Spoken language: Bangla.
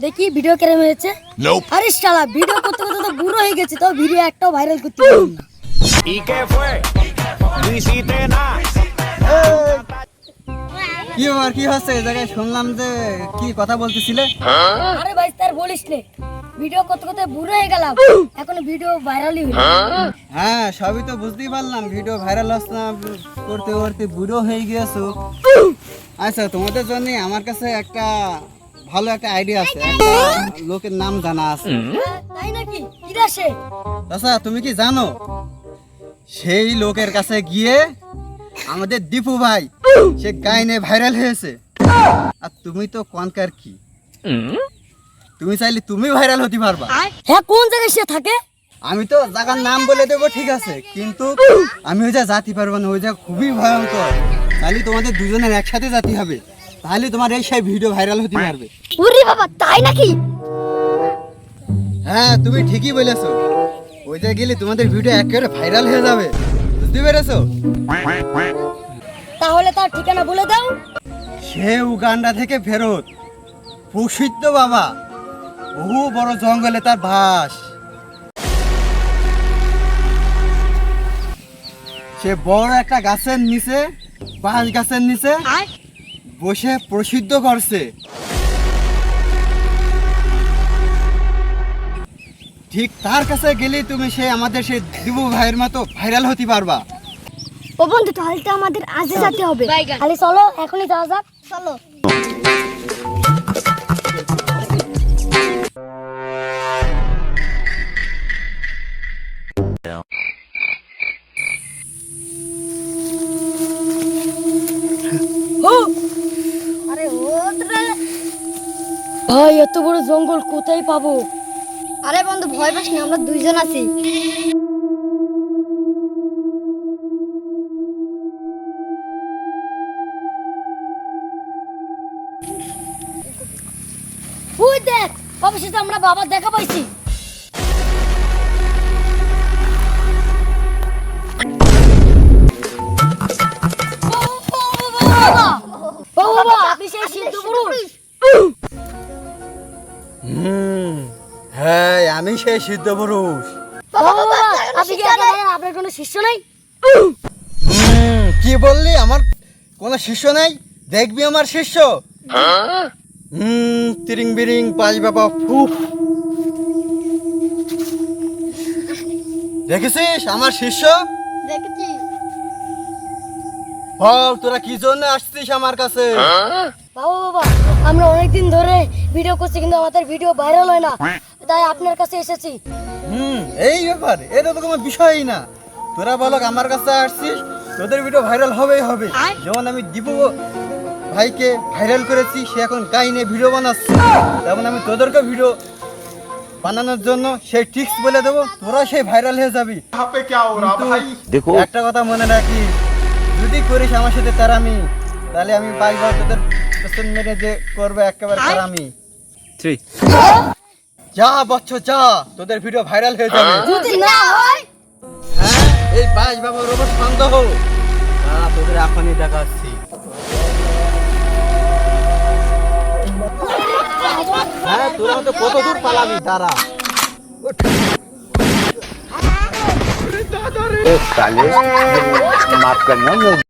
দেখি ভিডিও কেমন হয়েছে। আরে শালা ভিডিও করতে করতে তো বুড়ো হয়ে গেছে, তো ভিডিও একটাও ভাইরাল করতে পারলাম না। ¿Y qué fue? No hiciste nada. কি ব্যাপার, কি হচ্ছে এই জায়গায়? শুনলাম যে কি কথা বলতেছিলে। আরে ভাই তার বলিস নে, ভিডিও করতে করতে বুড়ো হয়ে গেলাম, এখন ভিডিও ভাইরালই হলো। হ্যাঁ, সবই তো বুঝতেই পারলাম, ভিডিও ভাইরাল হচ্ছে না, করতে করতে বুড়ো হয়ে গিয়েছো। আচ্ছা, তোমাদের জন্য আমার কাছে একটা ভালো একটা আইডিয়া আছে, একটা লোকের নাম জানা আছে। তাই নাকি? কিরা সে? আচ্ছা, তুমি কি জানো সেই লোকের কাছে গিয়ে আমাদের দীপু ভাই সে গাইনে ভাইরাল হয়েছে, আর তুমি তো কনকার কি, তুমি চাইলে তুমি ভাইরাল হতে পারবা। হ্যাঁ, কোন জায়গায় সে থাকে? আমি তো জায়গার নাম বলে দেবো, ঠিক আছে, কিন্তু আমি ওই জায়গা যাতে পারবো না, ওই জায়গা খুবই ভয়ঙ্কর। তাহলে তোমাদের দুজনের একসাথে যেতে হবে, তাহলে তোমার এই সেই ভিডিও ভাইরাল হতে পারবে। ওরে বাবা, তাই নাকি? হ্যাঁ, তুমি ঠিকই বলেছো, ওই জায়গায় গেলে তোমাদের ভিডিও একেবারে ভাইরাল হয়ে যাবে, বুঝতে পেরেছো? তাহলে তার ঠিকানা বলে দাও। সে উগান্ডা থেকে ফেরত, প্রসিদ্ধ বাবা, বহু বড় জঙ্গলে তার বাস। সে বড় একটা গাছের নিচে, বাঁশ গাছের নিচে বসে প্রসিদ্ধ করছে। ঠিক তার কাছে গেলে তুমি সে আমাদের সেই দিবু ভাইয়ের মতো ভাইরাল হতে পারবা। ও বন্ধু, তাহলে তো আমাদের আজই যেতে হবে। খালি চলো, এখনই যাওয়া যাক, চলো। আরে ভাই, এত বড় জঙ্গল কোথায় পাবো? আরে বন্ধু, ভয় পাস না, আমরা দুইজন আছি। ওই দেখ, অবশেষে আমরা বাবার দেখা পাইছি। বাবা, আপনি সেই সিদ্ধ পুরুষ? হ্যাঁ, আমি সেই সিদ্ধ পুরুষ। বাবা, আপনি কি আপনার কোনো শিষ্য নাই? কি বললি? আমার কোনো শিষ্য নাই? দেখবি আমার শিষ্য। তিরিং বিরিং পাঁচ বাবা ফুফ, দেখেছিস আমার শিষ্য? দেখেছি। বল, তোরা কি জন্য আসছিস আমার কাছে? বাবা, আমরা অনেকদিন ধরে ভিডিও করছি, কিন্তু আমাদের ভিডিও ভাইরাল হয় না, তাই আপনার কাছে এসেছি। এই ব্যাপার, এটা তো কোনো বিষয়ই না। তোরা বলক আমার কাছে আসছিস, তোদের ভিডিও ভাইরাল হবেই হবে। যেমন আমি দীপু ভাইকে ভাইরাল করেছি, সে এখন গাইনে ভিডিও বানাচ্ছে, তেমন আমি তোদেরকে ভিডিও বানানোর জন্য সেই ট্রিক্স বলে দেবো, তোরা সেই ভাইরাল হয়ে যাবি। কিন্তু একটা কথা মনে রাখিস, যদি করিস আমার সাথে তারামি, তাহলে আমি পাইবার তোদের পেছন মেরে যে করবে একেবারে তারামি। যা বচ্চ যা, তোদের ভিডিও ভাইরাল হয়ে যাবে। যদি না হয়, হ্যাঁ, এই বাইশ বাবার উপর সন্দেহ, তোদের এখনই দেখাচ্ছি। হ্যাঁ, তোরা তো কত দূর পালাবি, দাঁড়া। साले माफ करना।